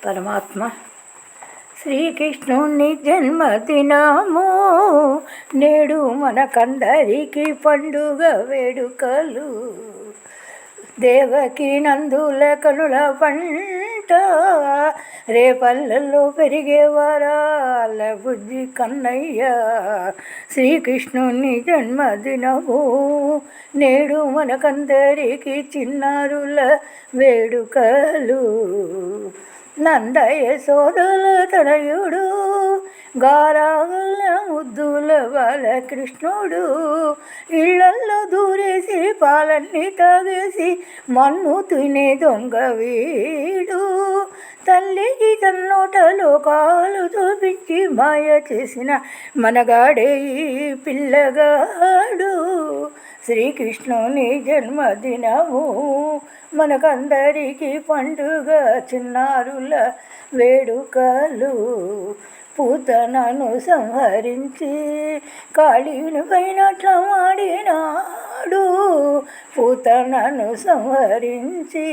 పరమాత్మ శ్రీకృష్ణుని జన్మదినము నేడు మనకందరికీ పండుగ వేడుకలు. దేవకి నందుల కనుల పంట రేపల్లెల్లో పెరిగే వరాల బుద్ధి కన్నయ్య. శ్రీకృష్ణుని జన్మదినము నేడు మనకందరికీ చిన్నారుల వేడుకలు. నందయ్య సోదల తనయుడు గారాల ముద్దుల బాలకృష్ణుడు ఇళ్లల్లో దూరేసి పాలన్నీ తాగేసి మన్ను తినే దొంగ వీడు. తల్లికి తన్నోటలో కాలు చూపించి మాయ చేసిన మనగాడే ఈ పిల్లగాడు. శ్రీకృష్ణుని జన్మదినము మనకందరికీ పండుగ, చిన్నారుల వేడుకలు. పూతనను సంహరించి కాళీని పైనట్ల మాడినాడు. పూతనను సంహరించి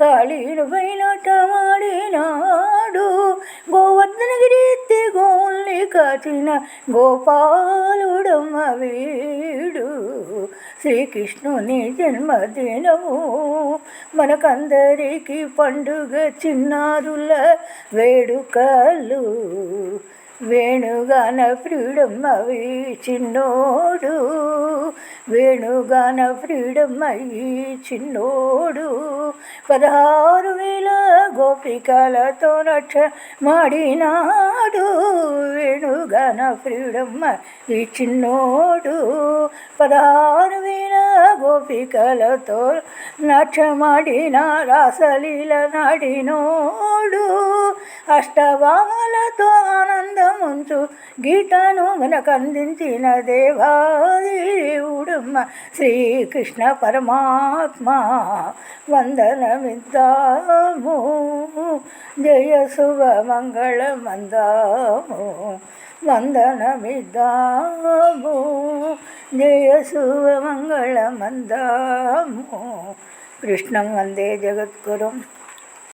కాళీని పైనట్ల మాడినాడు. గోవర్ధనగిరి ఎత్తి గోవుల్ని కాచిన గోపాలుడమ్మ వీడు. శ్రీకృష్ణుని జన్మదినము మనకందరికీ పండుగ, చిన్నారుల వేడుకలు. వేణుగాన ప్రియుడమ్మవి చిన్నోడు, వేణుగాన ప్రియుడమ్మయి చిన్నోడు. 16,000 గోపికలతో నక్ష మాడినాడు. వేణుగాన ప్రియుడమ్మ ఈ చిన్నోడు 16,000 గోపికలతో నాట్యమాడిన రాసలీల నాడినోడు. అష్టభామలతో ఆనందముంచు గీతను మనకందించిన దేవాదేవుడమ్మ శ్రీకృష్ణ పరమాత్మ. వందనమిద్దాము, జయ శుభ మంగళమందాము. వందనమిద్దాము, జయ శుభ మంగళమందాము. కృష్ణం వందే జగద్గురుం.